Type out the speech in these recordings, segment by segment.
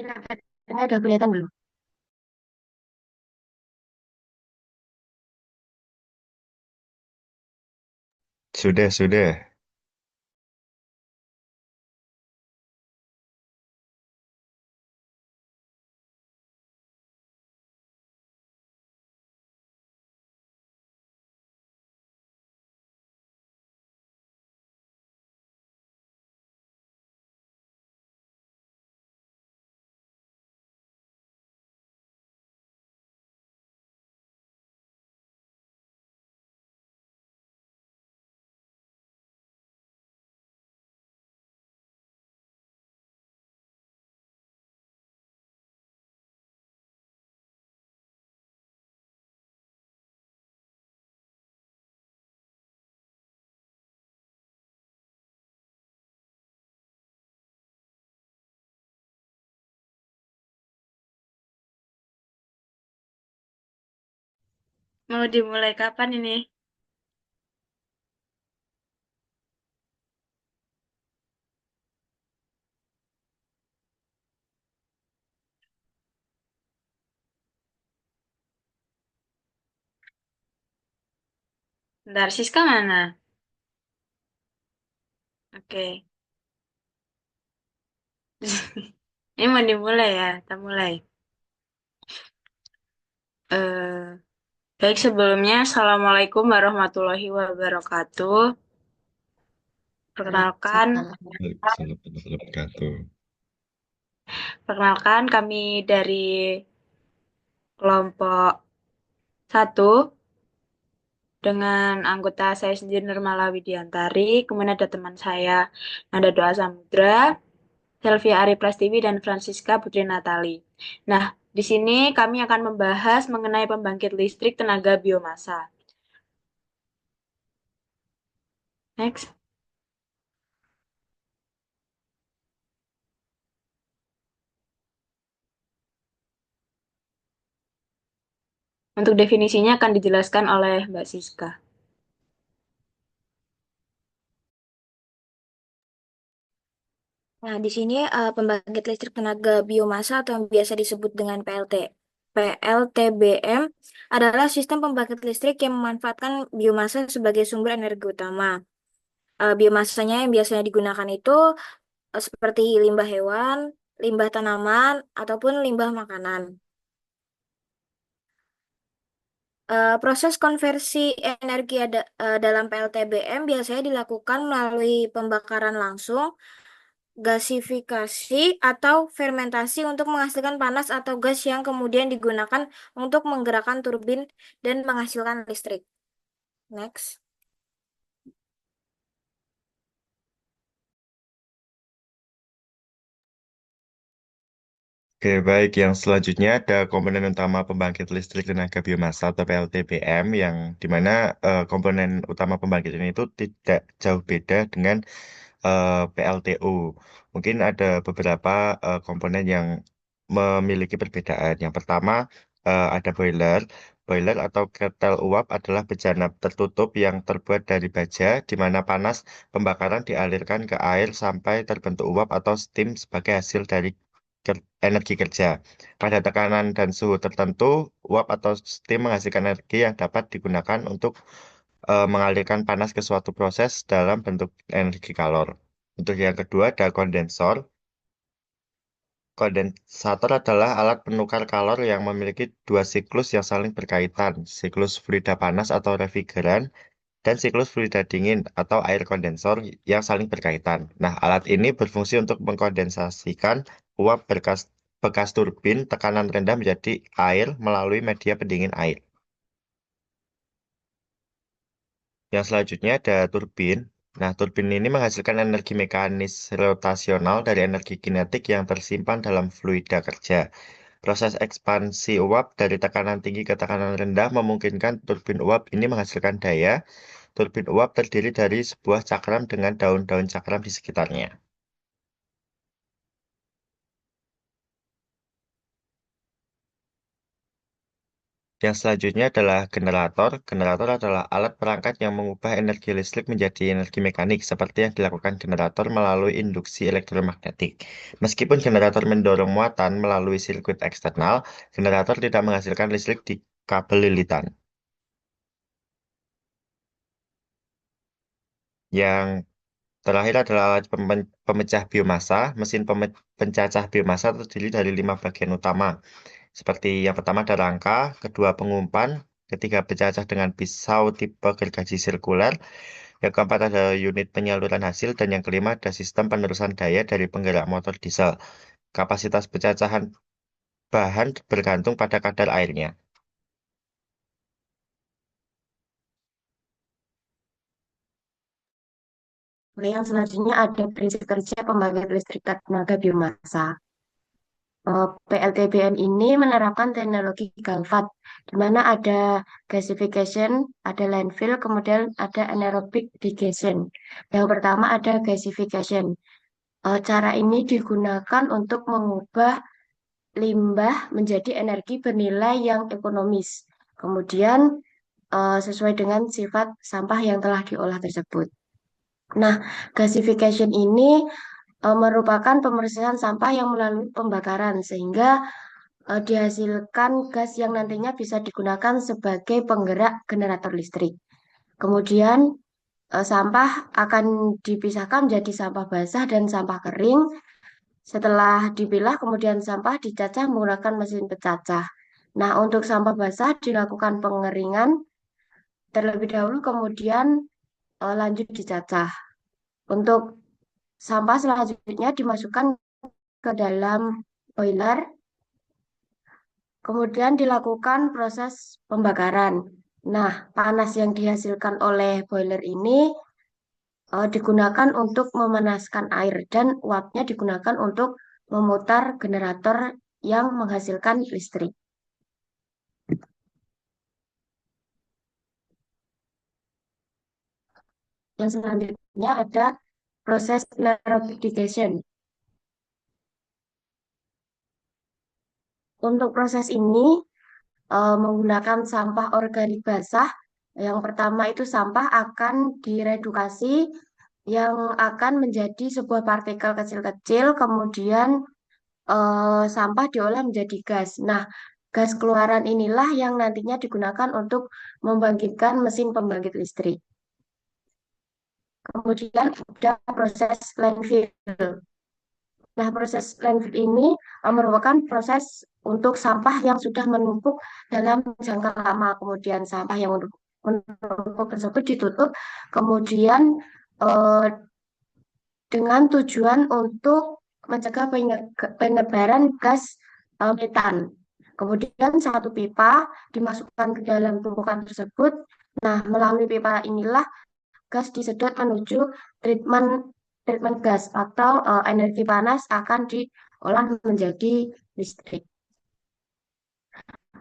Indikatornya udah kelihatan belum? Sudah, sudah. Mau dimulai kapan ini? Bentar, Siska mana? Oke. Ini mau dimulai ya, kita mulai. Eh, Baik sebelumnya, Assalamualaikum warahmatullahi wabarakatuh. Perkenalkan, Waalaikumsalam warahmatullahi wabarakatuh. perkenalkan kami dari kelompok satu dengan anggota saya sendiri Nurmala Widiantari, kemudian ada teman saya Nanda Doa Samudra, Selvia Ari Prastiwi, dan Francisca Putri Natali. Nah, di sini kami akan membahas mengenai pembangkit listrik tenaga biomasa. Next. Untuk definisinya akan dijelaskan oleh Mbak Siska. Nah, di sini pembangkit listrik tenaga biomasa atau yang biasa disebut dengan PLTBM adalah sistem pembangkit listrik yang memanfaatkan biomasa sebagai sumber energi utama. Biomasanya yang biasanya digunakan itu seperti limbah hewan, limbah tanaman, ataupun limbah makanan. Proses konversi energi dalam PLTBM biasanya dilakukan melalui pembakaran langsung, gasifikasi, atau fermentasi untuk menghasilkan panas atau gas yang kemudian digunakan untuk menggerakkan turbin dan menghasilkan listrik. Next. Oke, baik. Yang selanjutnya ada komponen utama pembangkit listrik tenaga biomasa atau PLTBM yang dimana komponen utama pembangkit ini itu tidak jauh beda dengan PLTU. Mungkin ada beberapa komponen yang memiliki perbedaan. Yang pertama ada boiler. Boiler atau ketel uap adalah bejana tertutup yang terbuat dari baja, di mana panas pembakaran dialirkan ke air sampai terbentuk uap atau steam sebagai hasil dari energi kerja. Pada tekanan dan suhu tertentu, uap atau steam menghasilkan energi yang dapat digunakan untuk mengalirkan panas ke suatu proses dalam bentuk energi kalor. Untuk yang kedua ada kondensor. Kondensator adalah alat penukar kalor yang memiliki dua siklus yang saling berkaitan, siklus fluida panas atau refrigeran, dan siklus fluida dingin atau air kondensor yang saling berkaitan. Nah, alat ini berfungsi untuk mengkondensasikan uap bekas turbin tekanan rendah menjadi air melalui media pendingin air. Yang selanjutnya ada turbin. Nah, turbin ini menghasilkan energi mekanis rotasional dari energi kinetik yang tersimpan dalam fluida kerja. Proses ekspansi uap dari tekanan tinggi ke tekanan rendah memungkinkan turbin uap ini menghasilkan daya. Turbin uap terdiri dari sebuah cakram dengan daun-daun cakram di sekitarnya. Yang selanjutnya adalah generator. Generator adalah alat perangkat yang mengubah energi listrik menjadi energi mekanik, seperti yang dilakukan generator melalui induksi elektromagnetik. Meskipun generator mendorong muatan melalui sirkuit eksternal, generator tidak menghasilkan listrik di kabel lilitan. Yang terakhir adalah alat pemecah biomasa. Mesin pencacah biomasa terdiri dari 5 bagian utama, seperti yang pertama ada rangka, kedua pengumpan, ketiga pencacah dengan pisau tipe gergaji sirkuler, yang keempat ada unit penyaluran hasil, dan yang kelima ada sistem penerusan daya dari penggerak motor diesel. Kapasitas pencacahan bahan bergantung pada kadar airnya. Yang selanjutnya ada prinsip kerja pembangkit listrik tenaga biomasa. PLTBM ini menerapkan teknologi GALVAT, di mana ada gasification, ada landfill, kemudian ada anaerobic digestion. Yang pertama ada gasification. Cara ini digunakan untuk mengubah limbah menjadi energi bernilai yang ekonomis. Kemudian sesuai dengan sifat sampah yang telah diolah tersebut. Nah, gasification ini merupakan pemrosesan sampah yang melalui pembakaran sehingga dihasilkan gas yang nantinya bisa digunakan sebagai penggerak generator listrik. Kemudian sampah akan dipisahkan menjadi sampah basah dan sampah kering. Setelah dipilah, kemudian sampah dicacah menggunakan mesin pecacah. Nah, untuk sampah basah dilakukan pengeringan terlebih dahulu, kemudian lanjut dicacah. Untuk sampah selanjutnya dimasukkan ke dalam boiler, kemudian dilakukan proses pembakaran. Nah, panas yang dihasilkan oleh boiler ini digunakan untuk memanaskan air dan uapnya digunakan untuk memutar generator yang menghasilkan listrik. Yang selanjutnya ada proses anaerobic. Untuk proses ini menggunakan sampah organik basah. Yang pertama itu sampah akan diredukasi yang akan menjadi sebuah partikel kecil-kecil, kemudian sampah diolah menjadi gas. Nah, gas keluaran inilah yang nantinya digunakan untuk membangkitkan mesin pembangkit listrik. Kemudian ada proses landfill. Nah, proses landfill ini merupakan proses untuk sampah yang sudah menumpuk dalam jangka lama. Kemudian sampah yang menumpuk tersebut ditutup, kemudian eh, dengan tujuan untuk mencegah penyebaran gas metan. Kemudian satu pipa dimasukkan ke dalam tumpukan tersebut. Nah, melalui pipa inilah gas disedot menuju treatment treatment gas atau energi panas akan diolah menjadi listrik.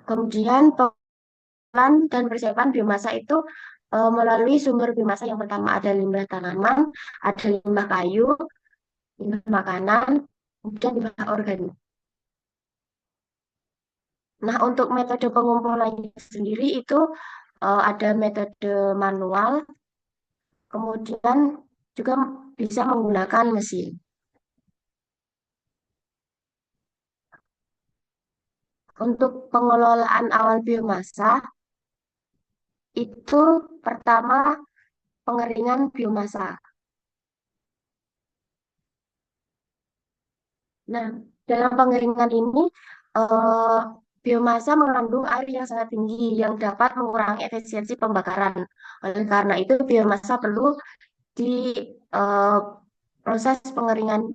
Kemudian pelan dan persiapan biomasa itu melalui sumber biomasa yang pertama ada limbah tanaman, ada limbah kayu, limbah makanan, kemudian limbah organik. Nah, untuk metode pengumpulannya sendiri itu ada metode manual, kemudian juga bisa menggunakan mesin. Untuk pengelolaan awal biomasa, itu pertama pengeringan biomasa. Nah, dalam pengeringan ini, eh, biomasa mengandung air yang sangat tinggi yang dapat mengurangi efisiensi pembakaran. Oleh karena itu, biomasa perlu di eh, proses pengeringan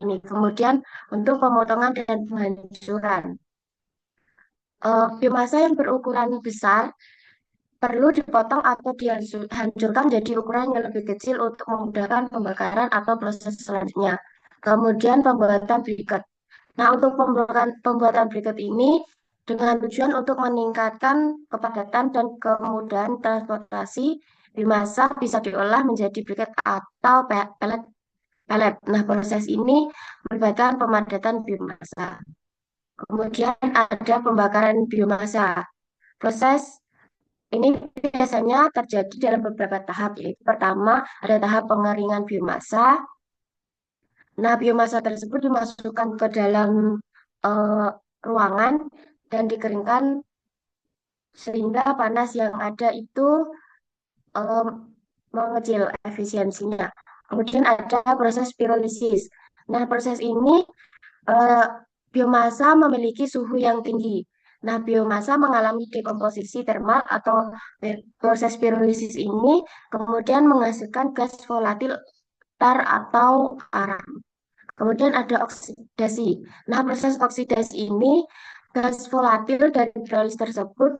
ini. Kemudian untuk pemotongan dan penghancuran. Biomasa yang berukuran besar perlu dipotong atau dihancurkan jadi ukuran yang lebih kecil untuk memudahkan pembakaran atau proses selanjutnya. Kemudian pembuatan briket. Nah, untuk pembuatan briket ini dengan tujuan untuk meningkatkan kepadatan dan kemudahan transportasi, biomasa bisa diolah menjadi briket atau pelet. Nah, proses ini melibatkan pemadatan biomasa. Kemudian ada pembakaran biomasa. Proses ini biasanya terjadi dalam beberapa tahap, yaitu pertama ada tahap pengeringan biomasa. Nah, biomasa tersebut dimasukkan ke dalam eh, ruangan dan dikeringkan sehingga panas yang ada itu em, mengecil efisiensinya. Kemudian ada proses pirolisis. Nah, proses ini eh, biomasa memiliki suhu yang tinggi. Nah, biomasa mengalami dekomposisi termal atau proses pirolisis ini kemudian menghasilkan gas volatil tar atau arang. Kemudian ada oksidasi. Nah, proses oksidasi ini gas volatil dari hidrolis tersebut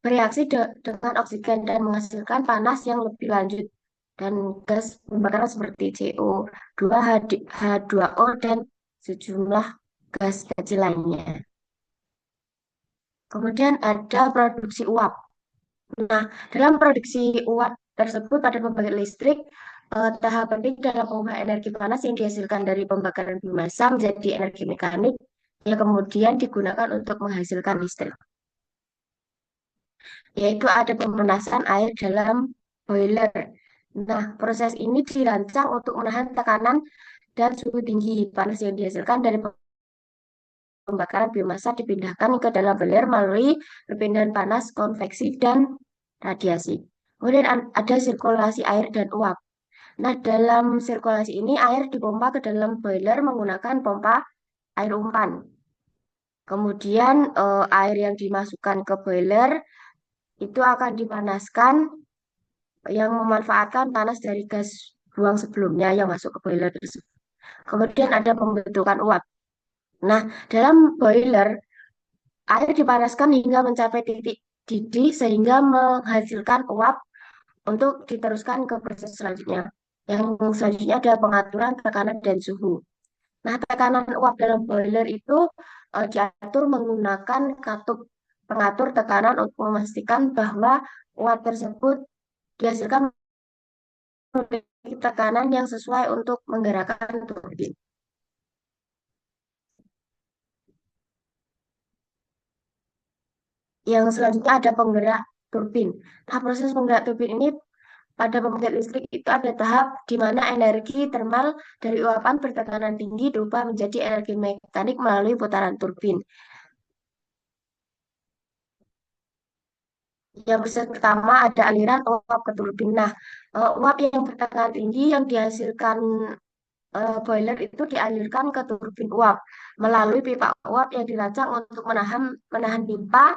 bereaksi dengan oksigen dan menghasilkan panas yang lebih lanjut dan gas pembakaran seperti CO2, H2O, dan sejumlah gas kecil lainnya. Kemudian ada produksi uap. Nah, dalam produksi uap tersebut pada pembangkit listrik, tahap penting dalam pengubah energi panas yang dihasilkan dari pembakaran biomasa menjadi energi mekanik yang kemudian digunakan untuk menghasilkan listrik, yaitu ada pemanasan air dalam boiler. Nah, proses ini dirancang untuk menahan tekanan dan suhu tinggi. Panas yang dihasilkan dari pembakaran biomasa dipindahkan ke dalam boiler melalui perpindahan panas, konveksi, dan radiasi. Kemudian ada sirkulasi air dan uap. Nah, dalam sirkulasi ini air dipompa ke dalam boiler menggunakan pompa air umpan. Kemudian air yang dimasukkan ke boiler itu akan dipanaskan yang memanfaatkan panas dari gas buang sebelumnya yang masuk ke boiler tersebut. Kemudian ada pembentukan uap. Nah, dalam boiler air dipanaskan hingga mencapai titik didih sehingga menghasilkan uap untuk diteruskan ke proses selanjutnya. Yang selanjutnya ada pengaturan tekanan dan suhu. Nah, tekanan uap dalam boiler itu diatur menggunakan katup pengatur tekanan untuk memastikan bahwa uap tersebut dihasilkan memiliki tekanan yang sesuai untuk menggerakkan turbin. Yang selanjutnya ada penggerak turbin. Nah, proses penggerak turbin ini pada pembangkit listrik itu ada tahap di mana energi termal dari uapan bertekanan tinggi diubah menjadi energi mekanik melalui putaran turbin. Yang proses pertama ada aliran uap ke turbin. Nah, uap yang bertekanan tinggi yang dihasilkan boiler itu dialirkan ke turbin uap melalui pipa uap yang dirancang untuk menahan pipa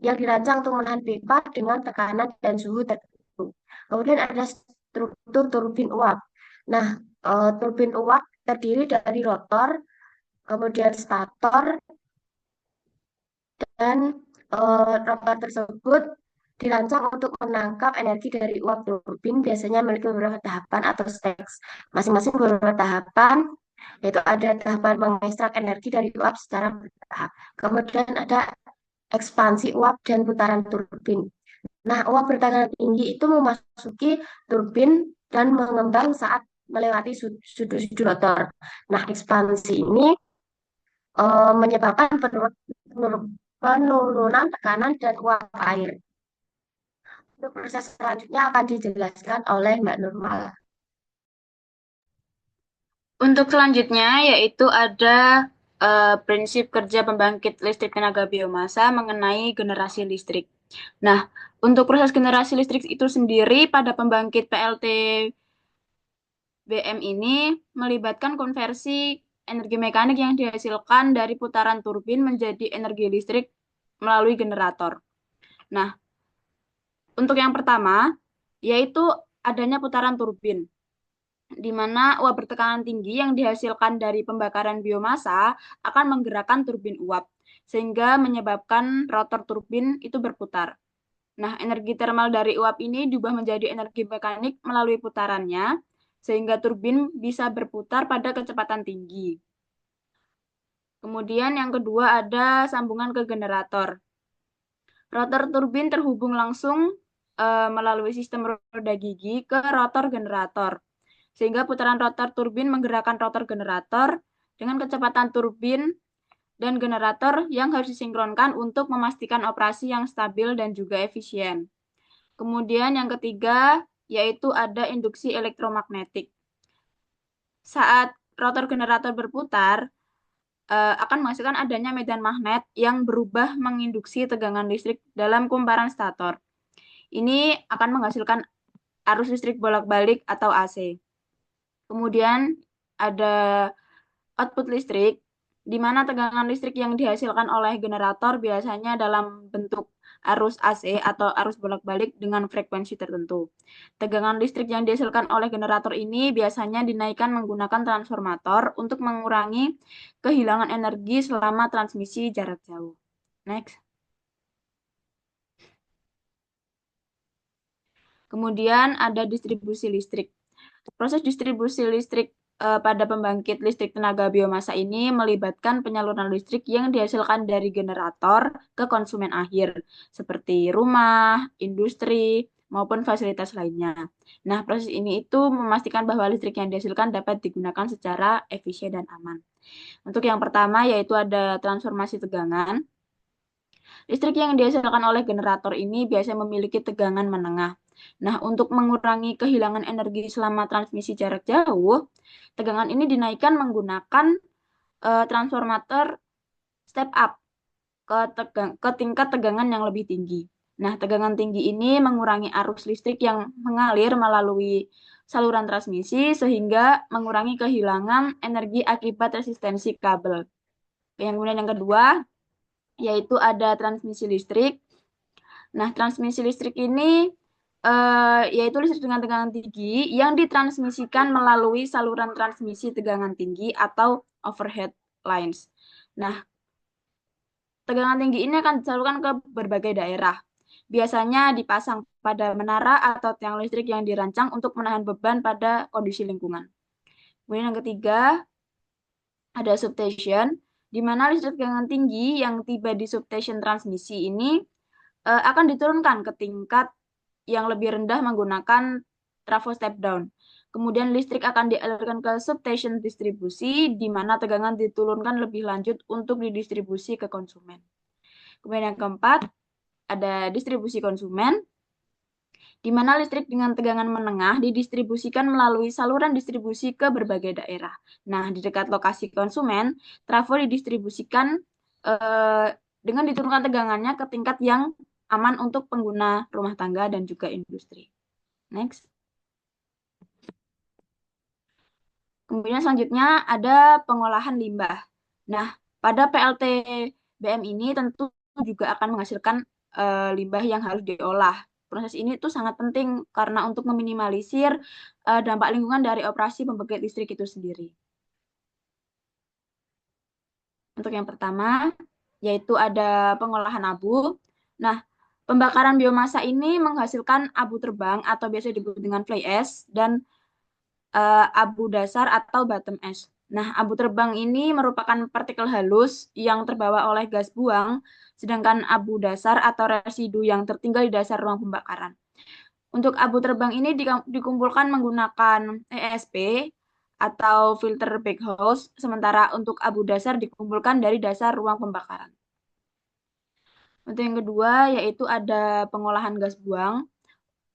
yang dirancang untuk menahan pipa dengan tekanan dan suhu tertentu. Kemudian ada struktur turbin uap. Nah, turbin uap terdiri dari rotor, kemudian stator, dan rotor tersebut dirancang untuk menangkap energi dari uap turbin, biasanya memiliki beberapa tahapan atau steps. Masing-masing beberapa tahapan, yaitu ada tahapan mengekstrak energi dari uap secara bertahap. Kemudian ada ekspansi uap dan putaran turbin. Nah, uap bertekanan tinggi itu memasuki turbin dan mengembang saat melewati sudut-sudut rotor. Nah, ekspansi ini menyebabkan penurunan tekanan dan uap air. Untuk proses selanjutnya akan dijelaskan oleh Mbak Nurmal. Untuk selanjutnya yaitu ada prinsip kerja pembangkit listrik tenaga biomasa mengenai generasi listrik. Nah, untuk proses generasi listrik itu sendiri pada pembangkit PLTBM ini melibatkan konversi energi mekanik yang dihasilkan dari putaran turbin menjadi energi listrik melalui generator. Nah, untuk yang pertama yaitu adanya putaran turbin, di mana uap bertekanan tinggi yang dihasilkan dari pembakaran biomasa akan menggerakkan turbin uap, sehingga menyebabkan rotor turbin itu berputar. Nah, energi termal dari uap ini diubah menjadi energi mekanik melalui putarannya, sehingga turbin bisa berputar pada kecepatan tinggi. Kemudian yang kedua ada sambungan ke generator. Rotor turbin terhubung langsung melalui sistem roda gigi ke rotor generator, sehingga putaran rotor turbin menggerakkan rotor generator dengan kecepatan turbin dan generator yang harus disinkronkan untuk memastikan operasi yang stabil dan juga efisien. Kemudian yang ketiga yaitu ada induksi elektromagnetik. Saat rotor generator berputar, akan menghasilkan adanya medan magnet yang berubah menginduksi tegangan listrik dalam kumparan stator. Ini akan menghasilkan arus listrik bolak-balik atau AC. Kemudian ada output listrik, di mana tegangan listrik yang dihasilkan oleh generator biasanya dalam bentuk arus AC atau arus bolak-balik dengan frekuensi tertentu. Tegangan listrik yang dihasilkan oleh generator ini biasanya dinaikkan menggunakan transformator untuk mengurangi kehilangan energi selama transmisi jarak jauh. Next. Kemudian ada distribusi listrik. Proses distribusi listrik pada pembangkit listrik tenaga biomasa ini melibatkan penyaluran listrik yang dihasilkan dari generator ke konsumen akhir, seperti rumah, industri, maupun fasilitas lainnya. Nah, proses ini itu memastikan bahwa listrik yang dihasilkan dapat digunakan secara efisien dan aman. Untuk yang pertama yaitu ada transformasi tegangan. Listrik yang dihasilkan oleh generator ini biasanya memiliki tegangan menengah. Nah, untuk mengurangi kehilangan energi selama transmisi jarak jauh, tegangan ini dinaikkan menggunakan transformator step up ke tingkat tegangan yang lebih tinggi. Nah, tegangan tinggi ini mengurangi arus listrik yang mengalir melalui saluran transmisi sehingga mengurangi kehilangan energi akibat resistensi kabel. Kemudian yang kedua, yaitu ada transmisi listrik. Nah, transmisi listrik ini yaitu listrik dengan tegangan tinggi yang ditransmisikan melalui saluran transmisi tegangan tinggi atau overhead lines. Nah, tegangan tinggi ini akan disalurkan ke berbagai daerah. Biasanya dipasang pada menara atau tiang listrik yang dirancang untuk menahan beban pada kondisi lingkungan. Kemudian yang ketiga, ada substation, di mana listrik tegangan tinggi yang tiba di substation transmisi ini akan diturunkan ke tingkat yang lebih rendah menggunakan trafo step down. Kemudian listrik akan dialirkan ke substation distribusi, di mana tegangan diturunkan lebih lanjut untuk didistribusi ke konsumen. Kemudian yang keempat, ada distribusi konsumen, di mana listrik dengan tegangan menengah didistribusikan melalui saluran distribusi ke berbagai daerah. Nah, di dekat lokasi konsumen, trafo didistribusikan dengan diturunkan tegangannya ke tingkat yang aman untuk pengguna rumah tangga dan juga industri. Next. Kemudian selanjutnya ada pengolahan limbah. Nah, pada PLTBM ini tentu juga akan menghasilkan limbah yang harus diolah. Proses ini tuh sangat penting karena untuk meminimalisir dampak lingkungan dari operasi pembangkit listrik itu sendiri. Untuk yang pertama, yaitu ada pengolahan abu. Nah, pembakaran biomasa ini menghasilkan abu terbang atau biasa disebut dengan fly ash dan abu dasar atau bottom ash. Nah, abu terbang ini merupakan partikel halus yang terbawa oleh gas buang, sedangkan abu dasar atau residu yang tertinggal di dasar ruang pembakaran. Untuk abu terbang ini dikumpulkan menggunakan ESP atau filter backhouse, sementara untuk abu dasar dikumpulkan dari dasar ruang pembakaran. Untuk yang kedua, yaitu ada pengolahan gas buang.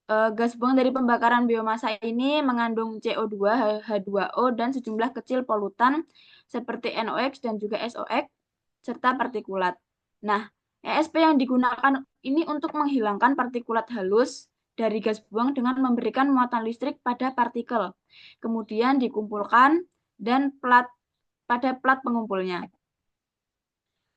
Gas buang dari pembakaran biomasa ini mengandung CO2, H2O, dan sejumlah kecil polutan seperti NOx dan juga SOx, serta partikulat. Nah, ESP yang digunakan ini untuk menghilangkan partikulat halus dari gas buang dengan memberikan muatan listrik pada partikel. Kemudian dikumpulkan dan pada plat pengumpulnya.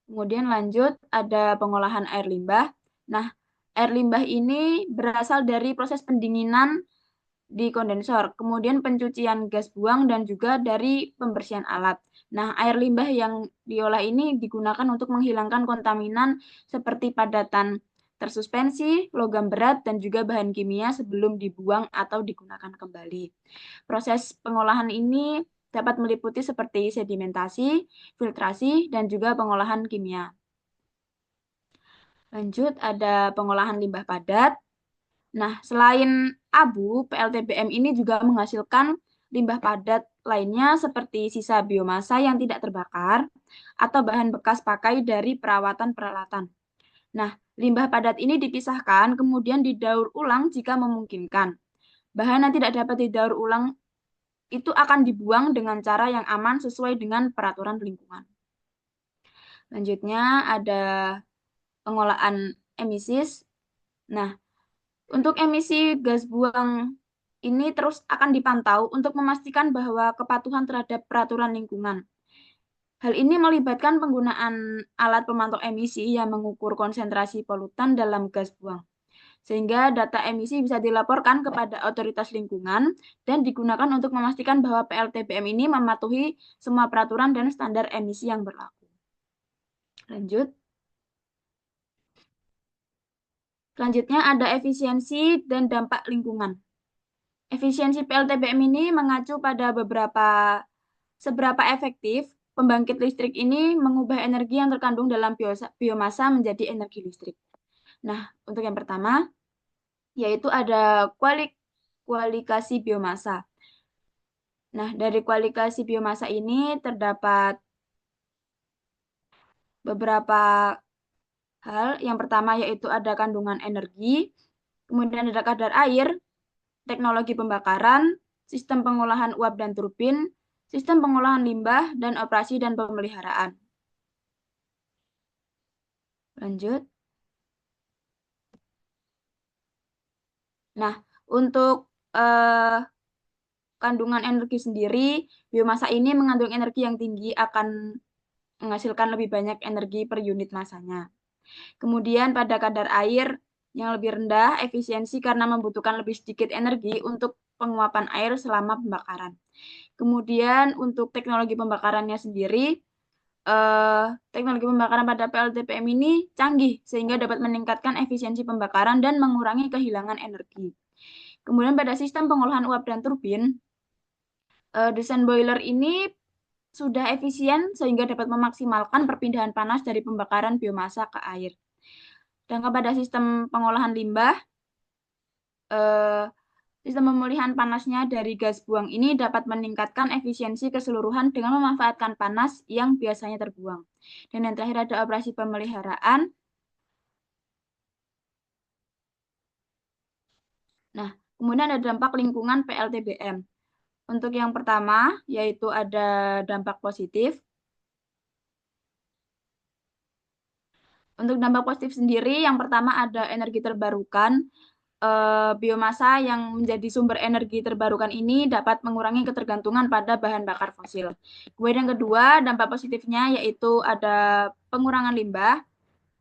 Kemudian lanjut ada pengolahan air limbah. Nah, air limbah ini berasal dari proses pendinginan di kondensor, kemudian pencucian gas buang, dan juga dari pembersihan alat. Nah, air limbah yang diolah ini digunakan untuk menghilangkan kontaminan seperti padatan tersuspensi, logam berat, dan juga bahan kimia sebelum dibuang atau digunakan kembali. Proses pengolahan ini dapat meliputi seperti sedimentasi, filtrasi, dan juga pengolahan kimia. Lanjut, ada pengolahan limbah padat. Nah, selain abu, PLTBM ini juga menghasilkan limbah padat lainnya seperti sisa biomasa yang tidak terbakar atau bahan bekas pakai dari perawatan peralatan. Nah, limbah padat ini dipisahkan kemudian didaur ulang jika memungkinkan. Bahan yang tidak dapat didaur ulang itu akan dibuang dengan cara yang aman sesuai dengan peraturan lingkungan. Selanjutnya ada pengolahan emisis. Nah, untuk emisi gas buang ini terus akan dipantau untuk memastikan bahwa kepatuhan terhadap peraturan lingkungan. Hal ini melibatkan penggunaan alat pemantau emisi yang mengukur konsentrasi polutan dalam gas buang, sehingga data emisi bisa dilaporkan kepada otoritas lingkungan dan digunakan untuk memastikan bahwa PLTBM ini mematuhi semua peraturan dan standar emisi yang berlaku. Lanjut. Selanjutnya ada efisiensi dan dampak lingkungan. Efisiensi PLTBM ini mengacu pada seberapa efektif pembangkit listrik ini mengubah energi yang terkandung dalam biomasa menjadi energi listrik. Nah, untuk yang pertama, yaitu ada kualifikasi biomasa. Nah, dari kualifikasi biomasa ini terdapat beberapa hal. Yang pertama yaitu ada kandungan energi, kemudian ada kadar air, teknologi pembakaran, sistem pengolahan uap dan turbin, sistem pengolahan limbah, dan operasi dan pemeliharaan. Lanjut. Nah, untuk kandungan energi sendiri, biomasa ini mengandung energi yang tinggi akan menghasilkan lebih banyak energi per unit masanya. Kemudian pada kadar air yang lebih rendah, efisiensi karena membutuhkan lebih sedikit energi untuk penguapan air selama pembakaran. Kemudian untuk teknologi pembakarannya sendiri, teknologi pembakaran pada PLTPM ini canggih sehingga dapat meningkatkan efisiensi pembakaran dan mengurangi kehilangan energi. Kemudian pada sistem pengolahan uap dan turbin, desain boiler ini sudah efisien sehingga dapat memaksimalkan perpindahan panas dari pembakaran biomasa ke air. Dan kepada sistem pengolahan limbah, sistem pemulihan panasnya dari gas buang ini dapat meningkatkan efisiensi keseluruhan dengan memanfaatkan panas yang biasanya terbuang. Dan yang terakhir ada operasi pemeliharaan. Nah, kemudian ada dampak lingkungan PLTBM. Untuk yang pertama, yaitu ada dampak positif. Untuk dampak positif sendiri, yang pertama ada energi terbarukan. Biomasa yang menjadi sumber energi terbarukan ini dapat mengurangi ketergantungan pada bahan bakar fosil. Kemudian yang kedua, dampak positifnya yaitu ada pengurangan limbah,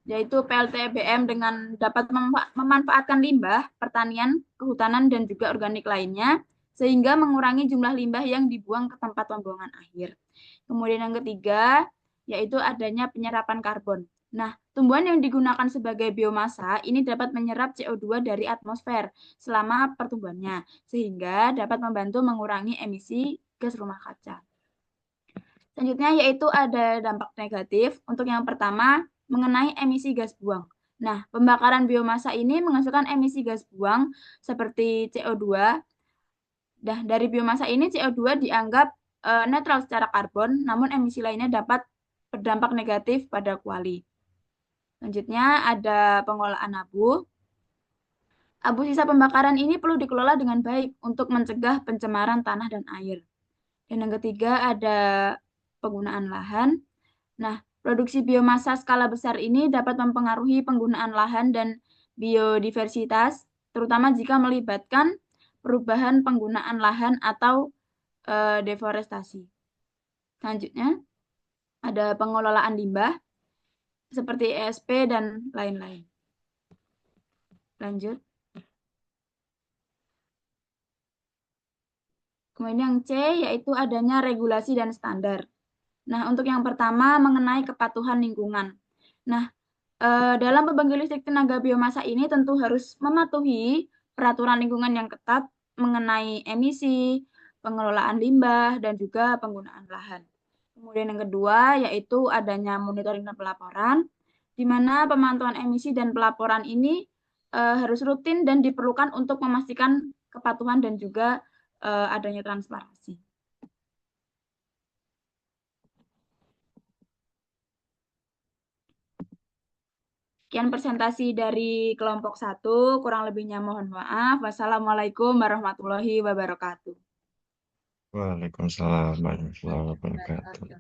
yaitu PLTBM dengan dapat memanfaatkan limbah, pertanian, kehutanan, dan juga organik lainnya, sehingga mengurangi jumlah limbah yang dibuang ke tempat pembuangan akhir. Kemudian yang ketiga, yaitu adanya penyerapan karbon. Nah, tumbuhan yang digunakan sebagai biomasa ini dapat menyerap CO2 dari atmosfer selama pertumbuhannya, sehingga dapat membantu mengurangi emisi gas rumah kaca. Selanjutnya yaitu ada dampak negatif. Untuk yang pertama, mengenai emisi gas buang. Nah, pembakaran biomasa ini menghasilkan emisi gas buang seperti CO2. Nah, dari biomasa ini CO2 dianggap netral secara karbon, namun emisi lainnya dapat berdampak negatif pada kuali. Selanjutnya ada pengolahan abu. Abu sisa pembakaran ini perlu dikelola dengan baik untuk mencegah pencemaran tanah dan air. Dan yang ketiga ada penggunaan lahan. Nah, produksi biomasa skala besar ini dapat mempengaruhi penggunaan lahan dan biodiversitas, terutama jika melibatkan perubahan penggunaan lahan atau deforestasi. Selanjutnya ada pengelolaan limbah seperti ESP dan lain-lain. Lanjut. Kemudian yang C yaitu adanya regulasi dan standar. Nah, untuk yang pertama mengenai kepatuhan lingkungan. Nah, dalam pembangkit listrik tenaga biomasa ini tentu harus mematuhi peraturan lingkungan yang ketat mengenai emisi, pengelolaan limbah, dan juga penggunaan lahan. Kemudian yang kedua yaitu adanya monitoring dan pelaporan, di mana pemantauan emisi dan pelaporan ini harus rutin dan diperlukan untuk memastikan kepatuhan dan juga adanya transparansi. Sekian presentasi dari kelompok 1. Kurang lebihnya mohon maaf. Wassalamualaikum warahmatullahi wabarakatuh. Waalaikumsalam warahmatullahi wabarakatuh.